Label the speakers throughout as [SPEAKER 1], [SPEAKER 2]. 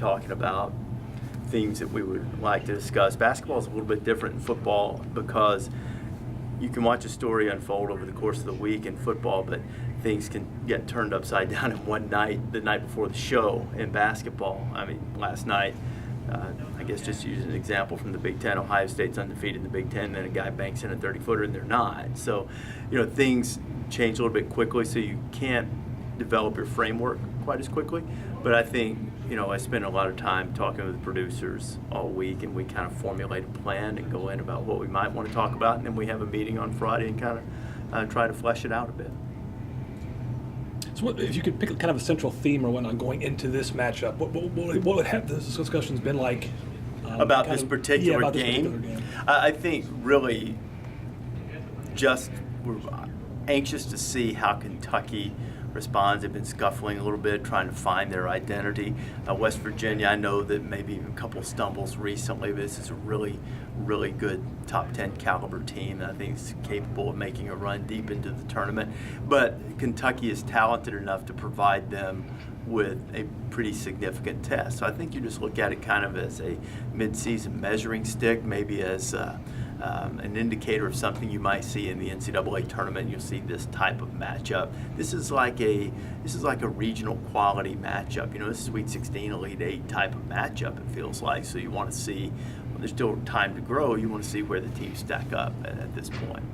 [SPEAKER 1] talking about things that we would like to discuss. Basketball is a little bit different than football because you can watch a story unfold over the course of the week in football, but things can get turned upside down in one night, the night before the show in basketball. I mean, last night, I guess just to use an example from the Big Ten, Ohio State's undefeated in the Big Ten, then a guy banks in a 30-footer and they're not. So, things change a little bit quickly, so you can't develop your framework quite as quickly. But I think, I spent a lot of time talking with the producers all week, and we kind of formulate a plan and go in about what we might want to talk about, and then we have a meeting on Friday and kind of try to flesh it out a bit.
[SPEAKER 2] So if you could pick kind of a central theme or whatnot going into this matchup, what would have this discussions been like?
[SPEAKER 1] About this particular game? I think really just we're anxious to see how Kentucky responds. They've been scuffling a little bit, trying to find their identity. West Virginia, I know that maybe a couple of stumbles recently, but this is a really, really good top 10 caliber team that I think is capable of making a run deep into the tournament. But Kentucky is talented enough to provide them with a pretty significant test. So I think you just look at it kind of as a mid-season measuring stick, maybe as an indicator of something you might see in the NCAA tournament. You'll see this type of matchup. This is like a regional quality matchup. This is Sweet 16, Elite 8 type of matchup, it feels like. So you want to see, when there's still time to grow, you want to see where the teams stack up at this point.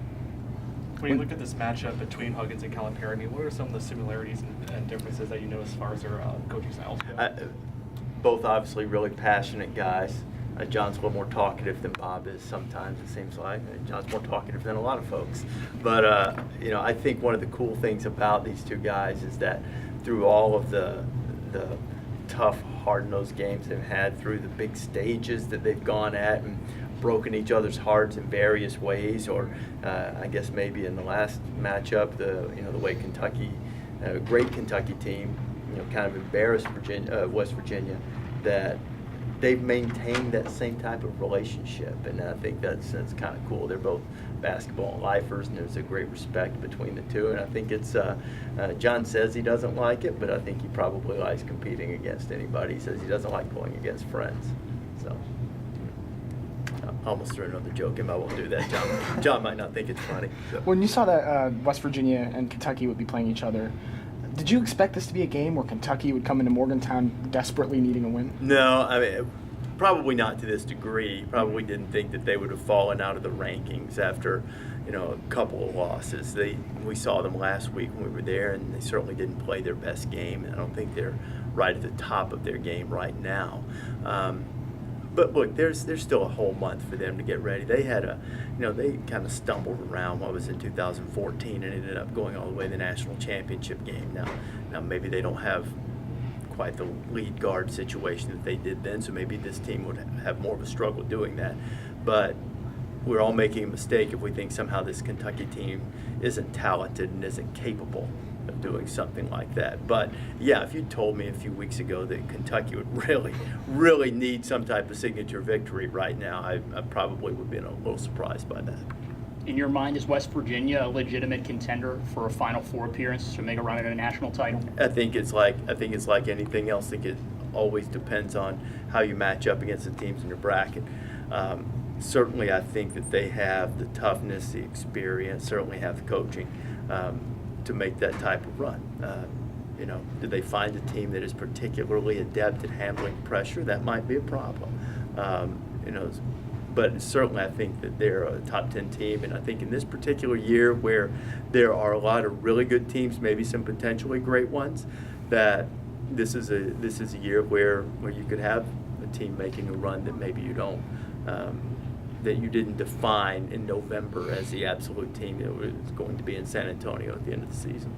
[SPEAKER 3] When you look at this matchup between Huggins and Calipari, what are some of the similarities and differences that you know as far as their coaching styles go?
[SPEAKER 1] Both obviously really passionate guys. John's a little more talkative than Bob is sometimes, it seems like. John's more talkative than a lot of folks. But, I think one of the cool things about these two guys is that through all of the tough, hard-nosed games they've had, through the big stages that they've gone at and broken each other's hearts in various ways, or I guess maybe in the last matchup, the way Kentucky, great Kentucky team, kind of embarrassed West Virginia, that they've maintained that same type of relationship, and I think that's kind of cool. They're both basketball lifers, and there's a great respect between the two, and I think it's John says he doesn't like it, but I think he probably likes competing against anybody. He says he doesn't like going against friends. So I almost threw another joke in, but I won't do that. John might not think it's funny. So.
[SPEAKER 4] When you saw that West Virginia and Kentucky would be playing each other, did you expect this to be a game where Kentucky would come into Morgantown desperately needing a win?
[SPEAKER 1] No, I mean, probably not to this degree. Probably didn't think that they would have fallen out of the rankings after, a couple of losses. We saw them last week when we were there, and they certainly didn't play their best game. And I don't think they're right at the top of their game right now. But look, there's still a whole month for them to get ready. They had they kind of stumbled around what was in 2014 and ended up going all the way to the national championship game. Now maybe they don't have quite the lead guard situation that they did then, so maybe this team would have more of a struggle doing that. But we're all making a mistake if we think somehow this Kentucky team isn't talented and isn't capable of doing something like that. But yeah, if you told me a few weeks ago that Kentucky would really, really need some type of signature victory right now, I probably would have been a little surprised by that.
[SPEAKER 5] In your mind, is West Virginia a legitimate contender for a Final Four appearance to make a run at a national title?
[SPEAKER 1] I think it's like anything else. I think it always depends on how you match up against the teams in your bracket. Certainly, I think that they have the toughness, the experience, certainly have the coaching to make that type of run. Do they find a team that is particularly adept at handling pressure? That might be a problem. But certainly I think that they're a top 10 team, and I think in this particular year where there are a lot of really good teams, maybe some potentially great ones, that this is a year where you could have a team making a run that maybe you don't that you didn't define in November as the absolute team that was going to be in San Antonio at the end of the season.